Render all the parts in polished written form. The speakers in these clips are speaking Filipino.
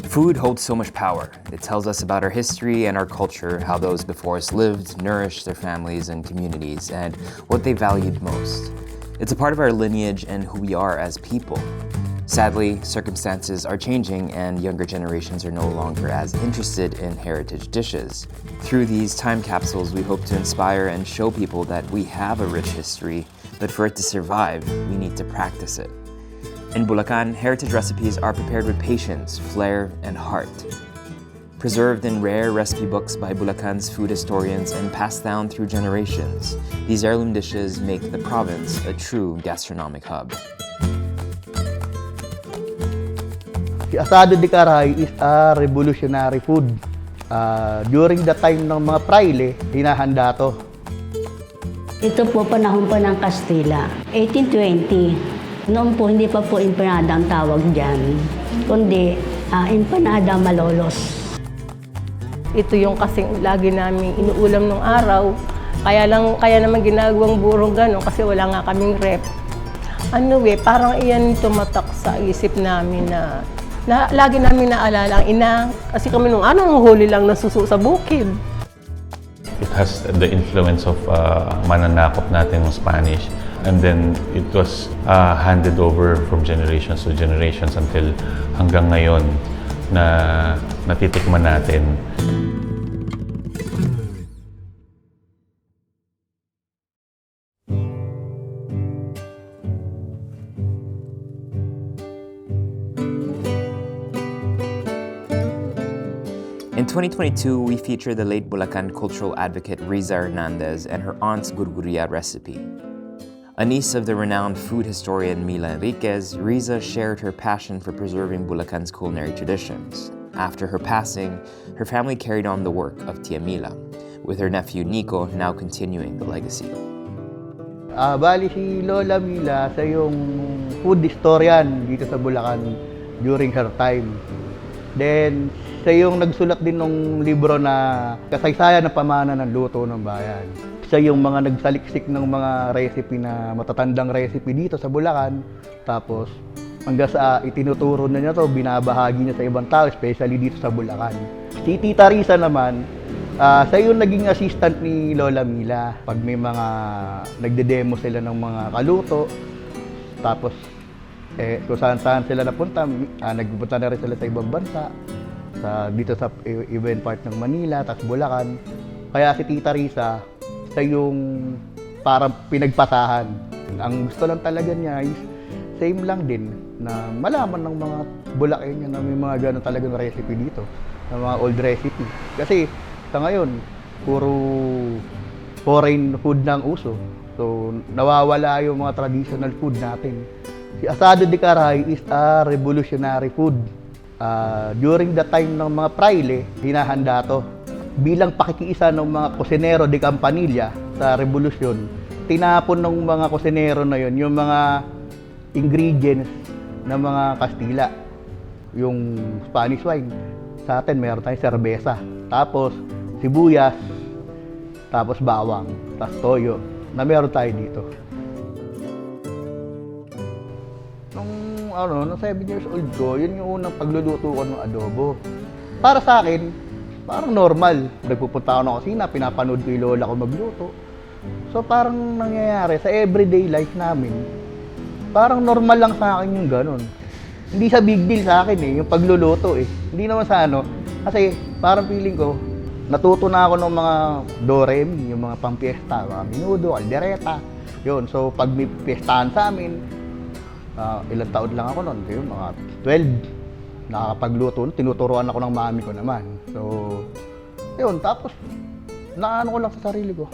Food holds so much power. It tells us about our history and our culture, how those before us lived, nourished their families and communities, and what they valued most. It's a part of our lineage and who we are as people. Sadly, circumstances are changing and younger generations are no longer as interested in heritage dishes. Through these time capsules, we hope to inspire and show people that we have a rich history, but for it to survive, we need to practice it. In Bulacan, heritage recipes are prepared with patience, flair, and heart. Preserved in rare recipe books by Bulacan's food historians and passed down through generations, these heirloom dishes make the province a true gastronomic hub. Si Asado de Caray is a revolutionary food. During the time ng mga praile, hinahanda to. Ito po panahon pa ng Kastila, 1820. Noon po, hindi pa po empanada ang tawag dyan, kundi empanada malolos. Ito yung kasing lagi namin inuulam nung araw. Kaya naman ginagawang burong gano'n kasi wala nga kaming rep. Parang iyan tumatak sa isip namin na lagi namin naalala ang ina. Kasi kami nung huli lang nasuso sa bukid. It has the influence of mananakop natin ng Spanish. And then it was handed over from generations to generations until hanggang ngayon na natitikman natin. In 2022, we feature the late Bulacan cultural advocate Riza Hernandez and her aunt's gurguria recipe. A niece of the renowned food historian Mila Enriquez, Riza shared her passion for preserving Bulacan's culinary traditions. After her passing, her family carried on the work of Tia Mila, with her nephew Nico now continuing the legacy. Bali si Lola Mila sa yung food historian dito sa Bulacan during her time. Then, siya yung nagsulat din ng libro na kasaysayan ng pamana ng luto ng bayan. Siya yung mga nagsaliksik ng mga recipe na matatandang recipe dito sa Bulacan. Tapos hanggang sa itinuturo na niya to, binabahagi niya sa ibang tao, especially dito sa Bulacan. Si Tita Risa naman, siya yung naging assistant ni Lola Mila. Pag may mga nagde-demo sila ng mga kaluto, tapos kung saan-saan sila napunta, nagpunta na rin sila sa ibang bansa, dito sa event part ng Manila, tapos Bulacan. Kaya si Tita Risa, siya yung parang pinagpasahan. Ang gusto lang talaga niya is same lang din na malaman ng mga Bulacan niya na may mga gano'n talagang recipe dito, na mga old recipe. Kasi sa ngayon, puro foreign food na ang uso. So nawawala yung mga traditional food natin. Si Asado de Caray is a revolutionary food. During the time ng mga praile, hinahanda to. Bilang pakikiisa ng mga kusinero de Campanilla sa revolusyon, tinapon ng mga kusinero na yon yung mga ingredients ng mga Kastila. Yung Spanish wine. Sa atin, meron tayong serbesa. Tapos, sibuyas. Tapos bawang. Tapos toyo. Na meron tayo dito. Nung 7 years old ko, yun yung unang pagluluto ko ng adobo. Para sa akin, parang normal. Nagpupunta ako ng kusina, pinapanood ko yung lola ko magluto. So parang nangyayari sa everyday life namin, parang normal lang sa akin yung ganun. Hindi sa big deal sa akin yung pagluluto Hindi naman sa kasi parang feeling ko, natuto na ako ng mga doremi, yung mga pang-fiesta, mga menudo, caldereta. Yun, so pag may fiestahan sa amin, ilang taon lang ako noon, mga 12. Nakakapagluto, tinuturuan ako ng mami ko naman. So, yun, tapos, naano ko lang sa sarili ko,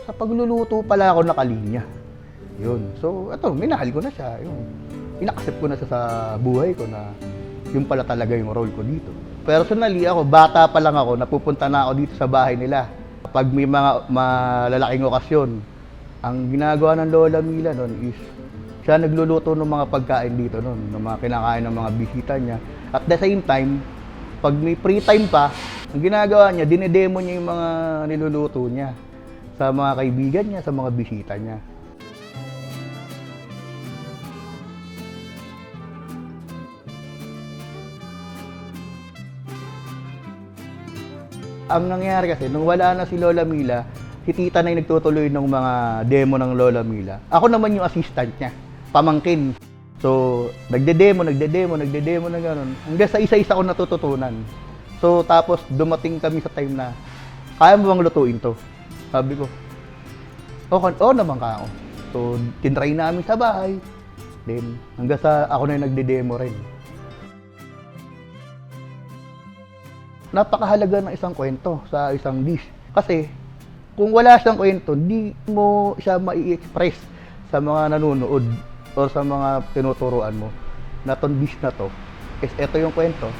sa pagluluto pala ako nakalinya. Yun, so, minahal ko na siya. Yun, inaccept ko na siya sa buhay ko na yun pala talaga yung role ko dito. Personally, ako, bata pa lang ako, napupunta na ako dito sa bahay nila. Pag may mga malalaking okasyon, ang ginagawa ng Lola Mila noon is, siya nagluluto ng mga pagkain dito noon, ng mga kinakain ng mga bisita niya. At the same time, pag may free time pa, ang ginagawa niya, dinedemo niya yung mga niluluto niya sa mga kaibigan niya, sa mga bisita niya. Ang nangyayari kasi, nung wala na si Lola Mila, si Tita na yung nagtutuloy ng mga demo ng Lola Mila. Ako naman yung assistant niya, pamangkin. So, nagde-demo na gano'n. Hanggang sa isa-isa ko natututunan. So, tapos dumating kami sa time na, kaya mo bang lutuin to? Sabi ko, oo naman ka ako. So, tinry namin sa bahay. Then, hanggang sa ako na yung nagde-demo rin. Napakahalaga ng isang kwento sa isang dish. Kasi, kung wala siyang kwento, di mo siya mai-express sa mga nanonood o sa mga tinuturuan mo na itong dish na to. Is ito yung kwento.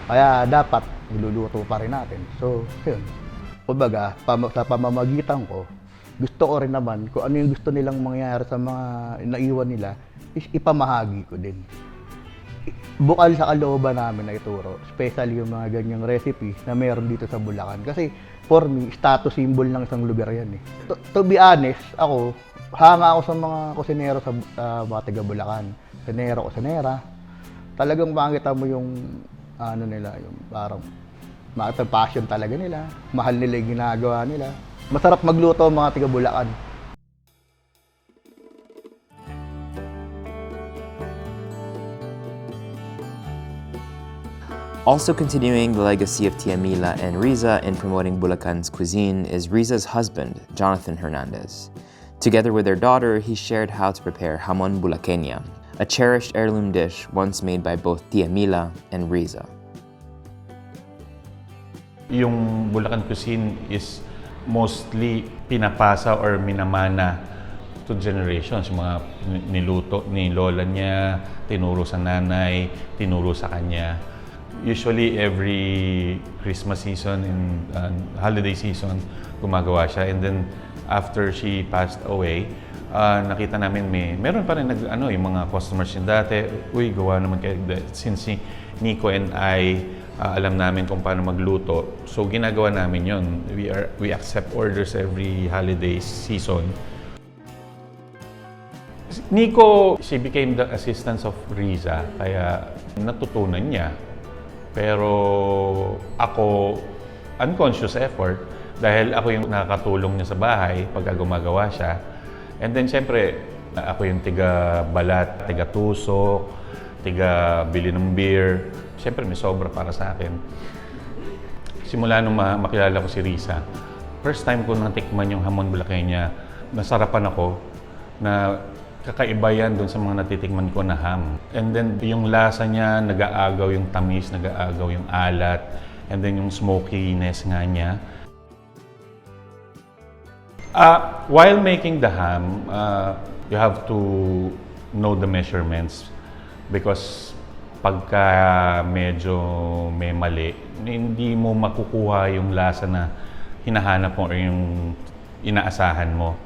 Kaya dapat niluluto pa rin natin. So, yun. Kumbaga, sa pamamagitan ko, gusto ko rin naman kung ano yung gusto nilang mangyari sa mga naiwan nila, is ipamahagi ko din. Bukal sa kalooban namin na ituro, especially yung mga ganyang recipe na meron dito sa Bulacan. Kasi for me, status symbol ng isang lugar yan eh. To be honest, ako, hanga ako sa mga kusinero sa mga taga Bulacan. Kusinera. Talagang makikita mo yung ano nila, yung parang passion talaga nila. Mahal nila yung ginagawa nila. Masarap magluto ang mga taga Bulacan. Also continuing the legacy of Tia Mila and Riza in promoting Bulacan's cuisine is Riza's husband, Jonathan Hernandez. Together with their daughter, he shared how to prepare hamon bulaqueña, a cherished heirloom dish once made by both Tia Mila and Riza. Yung Bulacan cuisine is mostly pinapasa or minamana to generations. Yung mga niluto ni lola niya, tinuro sa nanay, tinuro sa kanya. Usually every Christmas season and holiday season, gumagawa siya. And then after she passed away, nakita namin meron pa rin yung mga customers niya dati. Uy, gawa naman kayo. Since si Nico and I, alam namin kung paano magluto. So ginagawa namin yun. We accept orders every holiday season. Nico, she became the assistant of Riza, kaya natutunan niya. Pero ako, unconscious effort, dahil ako yung nakakatulong niya sa bahay pagka gumagawa siya. And then syempre, ako yung tiga-balat, tiga-tusok, tiga-bili ng beer. Syempre may sobra para sa akin. Simula nung makilala ko si Riza, first time ko natikman yung hamon bulaqueña, nasarapan ako na kakaiba yan doon sa mga natitikman ko na ham. And then yung lasa niya, nag-aagaw yung tamis, nag-aagaw yung alat, and then yung smokiness nga niya. While making the ham, you have to know the measurements because pagka medyo may mali, hindi mo makukuha yung lasa na hinahanap mo or yung inaasahan mo.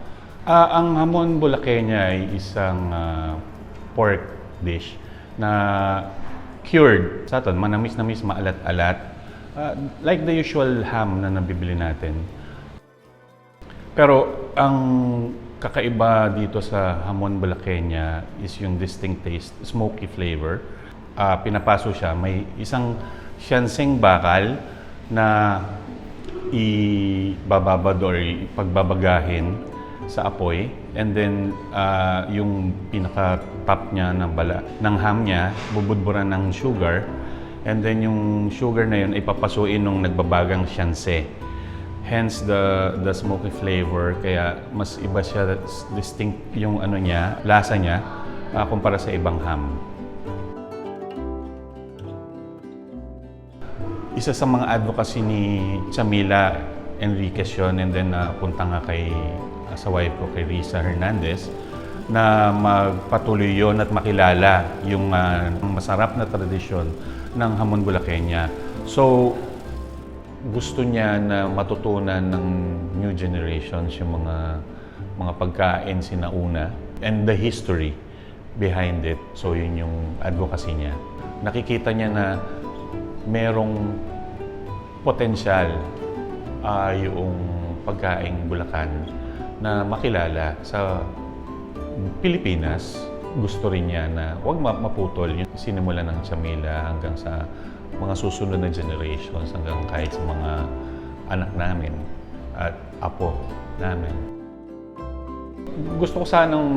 Ang hamon bulaqueña ay isang pork dish na cured. Sa atin, manamis-namis, maalat-alat. Like the usual ham na nabibili natin. Pero ang kakaiba dito sa hamon bulaqueña is yung distinct taste, smoky flavor. Pinapaso siya, may isang siyanseng bakal na ibababad or pagbabagahin sa apoy, and then yung pinaka-top niya ng ham niya, bubudburan ng sugar, and then yung sugar na yun ay papasuin nung nagbabagang siyanse. Hence the smoky flavor, kaya mas iba siya, distinct yung lasa niya kumpara sa ibang ham. Isa sa mga advocacy ni Chamila Enriquez yun, and then punta nga sa wife ko, kay Riza Hernandez, na magpatuloy yon at makilala yung masarap na tradisyon ng hamon bulaqueña. So, gusto niya na matutunan ng new generations yung mga pagkain sinauna and the history behind it. So, yun yung advocacy niya. Nakikita niya na merong potensyal yung pagkaing Bulacan na makilala sa Pilipinas. Gusto rin niya na huwag maputol yung sinimula ng Chamila hanggang sa mga susunod na generations, hanggang kahit sa mga anak namin at apo namin. Gusto ko sanang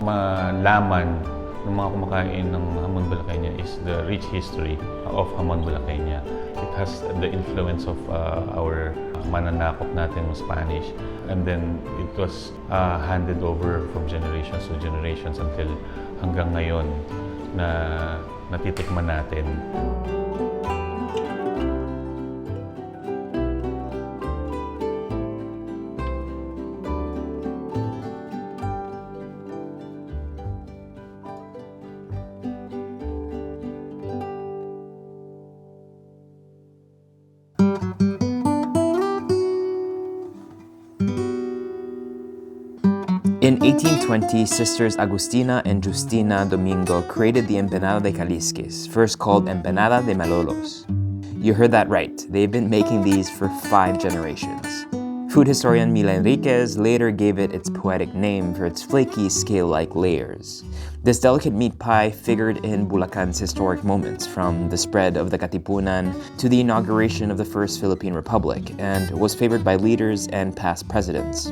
malaman ng mga kumakain ng hamon Bulaqueña is the rich history of hamon Bulaqueña. It has the influence of our mananakop natin ng Spanish, and then it was handed over from generations to generations until hanggang ngayon na natitikman natin. In 1820, sisters Agustina and Justina Domingo created the Empanada de Calisques, first called Empanada de Malolos. You heard that right. They've been making these for 5 generations. Food historian Mila Enriquez later gave it its poetic name for its flaky, scale-like layers. This delicate meat pie figured in Bulacan's historic moments, from the spread of the Katipunan to the inauguration of the First Philippine Republic, and was favored by leaders and past presidents.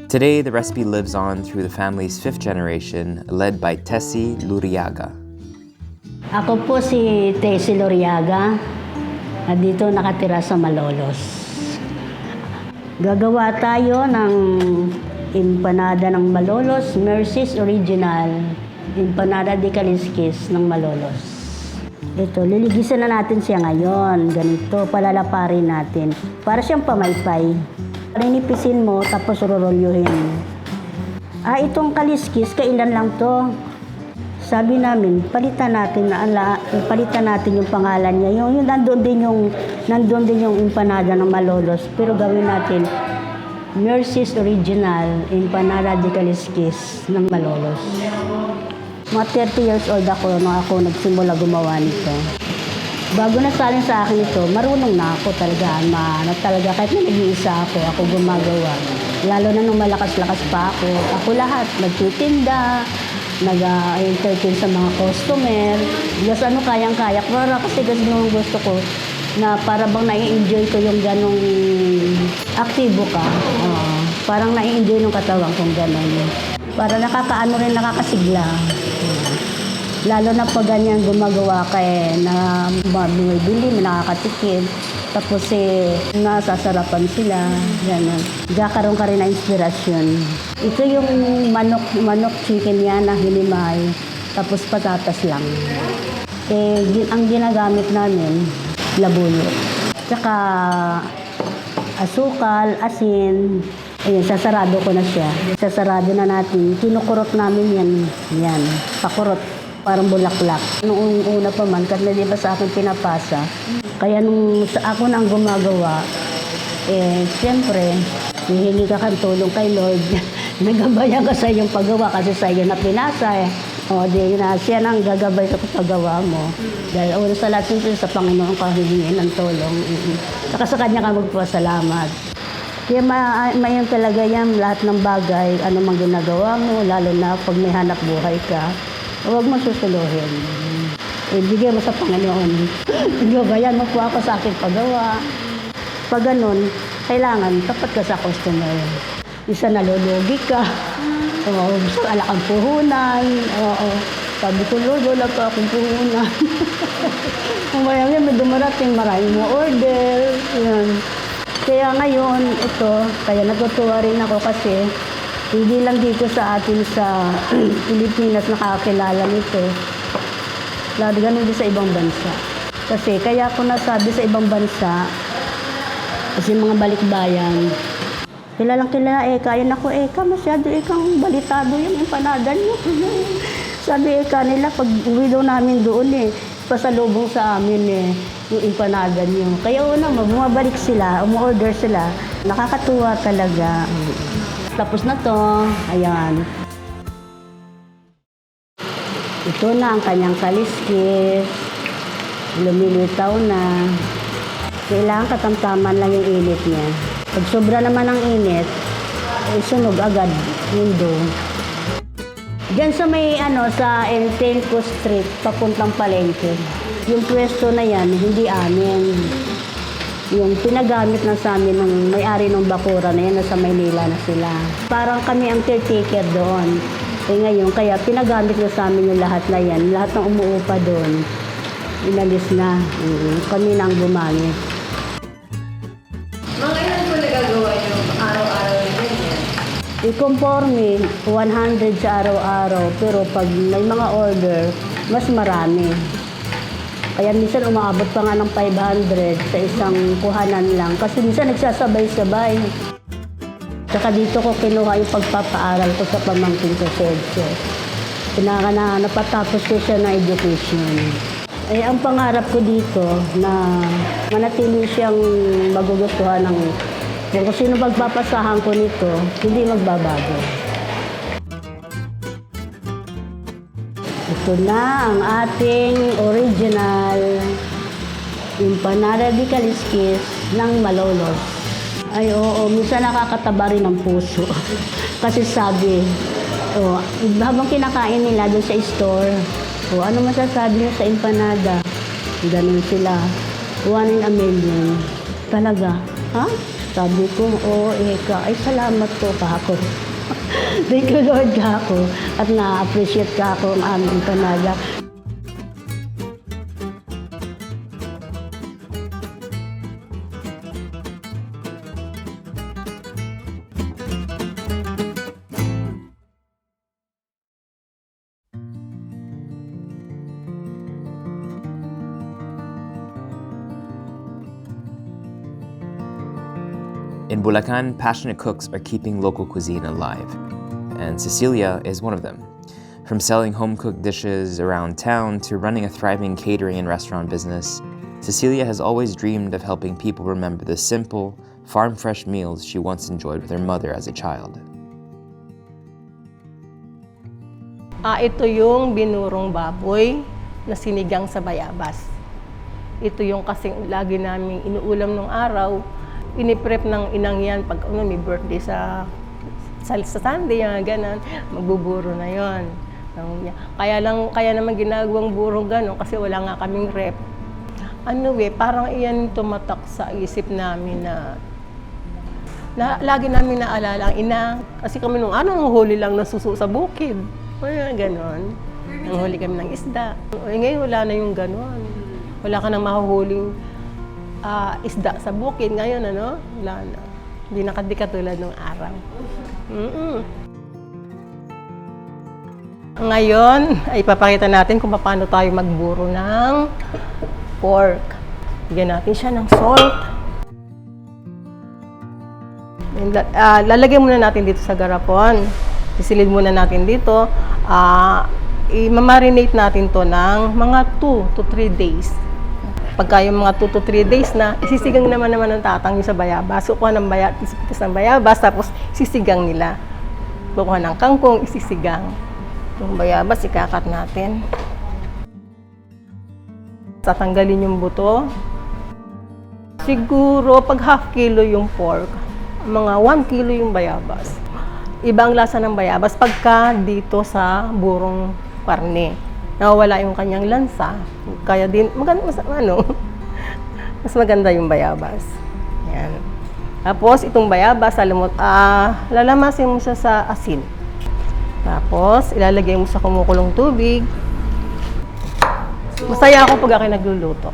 Today, the recipe lives on through the family's 5th generation, led by Tessie Luriaga. Ako po si Tessie Luriaga, at dito nakatira sa Malolos. Gagawa tayo ng empanada ng Malolos, Mercy's Original, Empanada de Calisques ng Malolos. Ito, liligisan na natin siya ngayon. Ganito, palalaparin natin. Para siyang pamaypay. Rinipisin mo, tapos rorolyuhin. Itong Calisques, kailan lang to? Sabi namin, palitan natin yung pangalan niya. Yung nandoon din yung empanada ng Malolos, pero gawin natin Mercy's Original, Empanada de Calisques ng Malolos. Mga 30 years old ako nung ako nagsimula gumawa nito. Bago nasalin sa akin ito, marunong na ako talaga. Kahit na nag-iisa ako gumagawa. Lalo na nung malakas-lakas pa ako. Ako lahat, nagtitinda, nag-entertain sa mga customer. Yes, kayang-kaya. Pero kasi nung gusto ko, na para bang nai-enjoy ko yung ganong aktibo ka. Parang nai-enjoy ng katawan kong ganon. Para nakakasigla. Lalo na pag ganyan gumagawa ka na bumibili, nakakatikim. Tapos nasasarapan sila. Ganun. Kakaroon ka rin na inspirasyon. Ito yung manok chicken yan na hinimay. Tapos patatas lang. Ang ginagamit namin, labuyo. Tsaka asukal, asin. Ayan, sasarado ko na siya. Sasarado na natin. Kinukurot namin yan. Yan, pakurot. Parang bulaklak. Noong una pa man, kasi di ba sa akin pinapasa. Kaya nung ako nang gumagawa, siyempre, hihingi ka kang tulong kay Lord. Nagabayan ka sa iyong paggawa kasi sa iyo na pinasa. Siya nang gagabay sa paggawa mo. Dahil una sa lahat sa Panginoon ka hihingi ng tulong. Saka sa Kanya ka magpasalamat. Kaya mayan talaga yan, lahat ng bagay, ano mang ginagawa mo, lalo na pag may hanap buhay ka. Huwag mo susuluhin. Bigay mo sa Panginoon. Gabayan mo po ako sa aking paggawa. Pag ganun, kailangan tapat ka sa customer. Isa nalulugi ka. Gusto ka alakang puhunan. Sabi ko, Lord, wala pa akong puhunan. Umaya may dumarating, maraming mo order. Yan. Kaya ngayon, kaya natutuwa rin ako kasi hindi lang dito sa atin sa Pilipinas nakakilala nito. Lalo ganun din sa ibang bansa. Kasi kaya ako nasabi sa ibang bansa, kasi mga balikbayan, kilalang kaya na ko, masyado kang balitado yung empanada niyo. Sabi nila, pag uwi daw namin doon pasalubong sa amin yung empanada niyo. Kaya bumabalik sila, umorder sila. Nakakatuwa talaga. Tapos na to, ayan. Ito na ang kanyang Calisques. Lumilitaw na. Kailangan katamtaman lang yung init niya. Pag sobra naman ang init, sunog agad yung dough. Diyan sa may sa El Tenco Street, papuntang Palengke. Yung pwesto na yan, hindi amin. Yung pinagamit na sa amin ng may-ari ng bakura na yan, nasa Maynila na sila. Parang kami ang caretaker doon. Ngayon, kaya pinagamit na sa amin yung lahat na yan. Lahat ng umuupa doon, inalis na. Kami na ang gumamit. Mga ilan po nagagawa yung araw-araw na ganyan? I-conforme, 100 sa araw-araw. Pero pag may mga order, mas marami. Kaya minsan umaabot pa nga ng 500 sa isang kuhanan lang. Kasi minsan nagsasabay-sabay. Saka dito ko kinuha yung pagpapaaral ko sa pamangkin ko sa EDSA. Napatapos ko siya ng education. Ang pangarap ko dito na manatili siyang magugustuhan ng kung sino magpapasahan ko nito, hindi magbabago. Ito na ang ating original empanada de Kaliskis ng Malolos. Ay oo, minsan nakakataba rin ang puso. Kasi sabi, habang kinakain nila doon sa store, ano masasabi niyo sa empanada? Ganun sila. 1 in a million. Talaga, ha? Sabi ko, ay salamat po pa ako. Thank you Lord ka ako at na-appreciate ka ako ang aming empanada. In Bulacan, passionate cooks are keeping local cuisine alive, and Cecilia is one of them. From selling home-cooked dishes around town to running a thriving catering and restaurant business, Cecilia has always dreamed of helping people remember the simple, farm-fresh meals she once enjoyed with her mother as a child. Ito yung binurong baboy na sinigang sa bayabas. Ito yung kasing lagi naming inuulam nung araw. Iniprep ng inang yan pag may birthday sa Sunday, gano'n, magbuburo na yon. Kaya naman ginagawang burong gano'n kasi wala nga kaming rep. Parang iyan tumatak sa isip namin na lagi namin naalala ang ina. Kasi kami nung huli lang ng suso sa bukid. Gano'n. Nanghuli kami ng isda. Ngayon wala na yung gano'n. Wala ka nang mahuhuling isda sa bukid. Ngayon, wala na. Hindi katulad ng araw. Ngayon, ay ipapakita natin kung paano tayo magburo ng pork. Bigyan natin siya ng salt. Lalagyan muna natin dito sa garapon. Sisilid muna natin dito. I-marinate natin to ng mga 2 to 3 days. Pagka yung mga 2 to 3 days na, isisigang naman ng tatang yung sa bayabas. Kukuha ng pitas ng bayabas, tapos sisigang nila. Kukuha ng kangkong, isisigang. Yung bayabas, ikakat natin. Tatanggalin yung buto. Siguro, pag half kilo yung pork, mga 1 kilo yung bayabas. Ibang lasa ng bayabas pagka dito sa burong karne. Nawawala yung kanyang lansa. Kaya din, mas maganda yung bayabas. Yan. Tapos, itong bayabas, lalamasin mo siya sa asin. Tapos, ilalagay mo sa kumukulong tubig. Masaya ako pag ako nagluluto.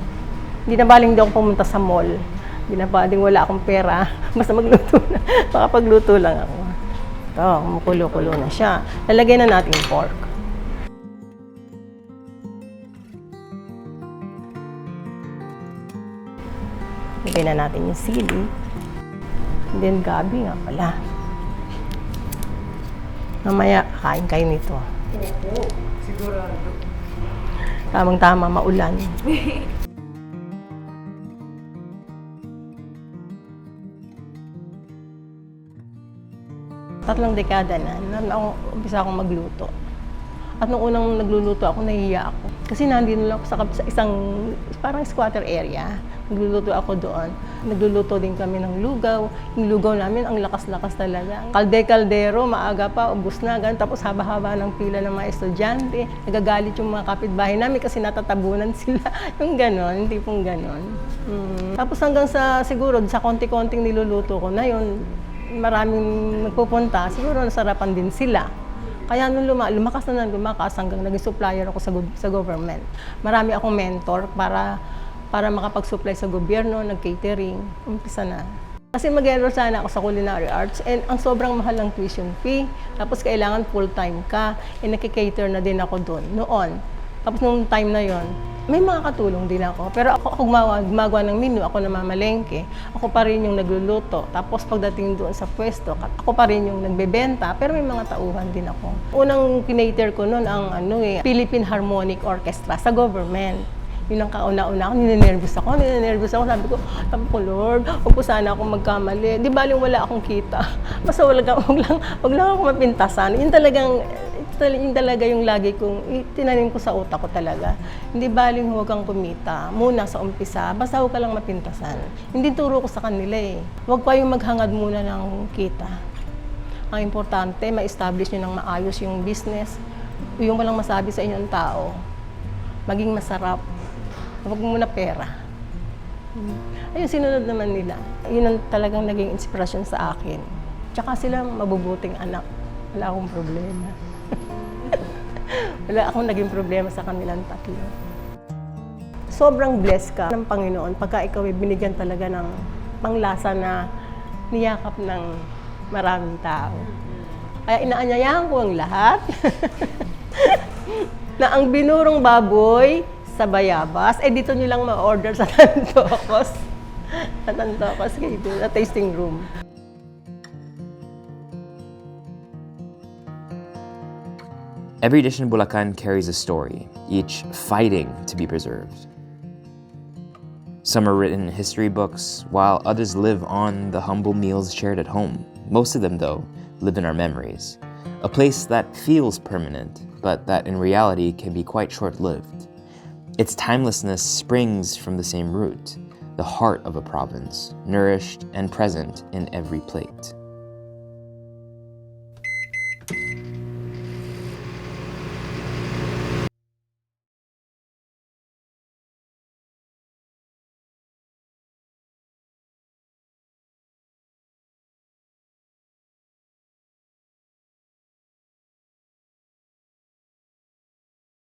Hindi na baling di ako pumunta sa mall. Hindi na baling wala akong pera. Basta magluto na. Makapagluto lang ako. Ito, kumukulo-kulo na siya. Lalagay na natin yung pork. Lagay na natin yung sili. And then gabi nga pala. Mamaya, kain kayo nito. Sigurado. Tamang-tama, maulan. Tatlong dekada na umpisa akong magluto. At nung unang nagluluto ako, nahihiya ako. Kasi nandito lang ako sa isang parang squatter area. Nagluluto ako doon. Nagluluto din kami ng lugaw. Yung lugaw namin, ang lakas-lakas talaga. Kalde-kaldero, maaga pa, ubus na. Ganun. Tapos haba-haba ng pila ng mga estudyante. Nagagalit yung mga kapitbahay namin kasi natatabunan sila. Yung ganon, hindi pong ganon. Tapos hanggang sa, siguro, sa konti-konting niluluto ko na yun, maraming nagpupunta, siguro nasarapan din sila. Kaya nung lumakas hanggang naging supplier ako sa government. Marami akong mentor para makapag-supply sa gobyerno, nag-catering, umpisa na. Kasi mag-enroll sana ako sa culinary arts and ang sobrang mahal ng tuition fee. Tapos kailangan full-time ka, nag-cater na din ako doon noon. Tapos nung time na yon, may mga katulong din ako. Pero ako gumagawa ng menu, ako namamalengke. Ako pa rin yung nagluluto. Tapos pagdating doon sa pwesto, ako pa rin yung nagbebenta. Pero may mga tauhan din ako. Unang kinater ko noon ang Philippine Harmonic Orchestra sa government. Yun ang kauna-una ako, ninenervous ako. Sabi ko, Lord, huwag po sana akong magkamali. Di baling wala akong kita. Basta wag lang ako mapintasan. Yun talaga yung lagi kong tinanim ko sa utak ko talaga. Hindi baling huwag kang kumita muna sa umpisa, basta huwag ka lang mapintasan. Hindi turo ko sa kanila eh. Huwag pa yung maghangad muna ng kita. Ang importante, ma-establish nyo ng maayos yung business. Yung walang masabi sa inyong tao. Maging masarap. Huwag muna pera. Ayun, sinunod naman nila. Yun ang talagang naging inspirasyon sa akin. Tsaka sila mabubuting anak. Wala akong problema. Wala akong naging problema sa kanilang tatlo. Sobrang blessed ka ng Panginoon pagka ikaw ay binigyan talaga ng panglasa na niyakap ng maraming tao. Kaya inaanyayahan ko ang lahat na ang binurong baboy sa bayabas, dito nyo lang ma-order sa Tantocos. Sa Tantocos, sa tasting room. Every dish in Bulacan carries a story, each fighting to be preserved. Some are written in history books, while others live on the humble meals shared at home. Most of them, though, live in our memories. A place that feels permanent, but that in reality can be quite short-lived. Its timelessness springs from the same root, the heart of a province, nourished and present in every plate.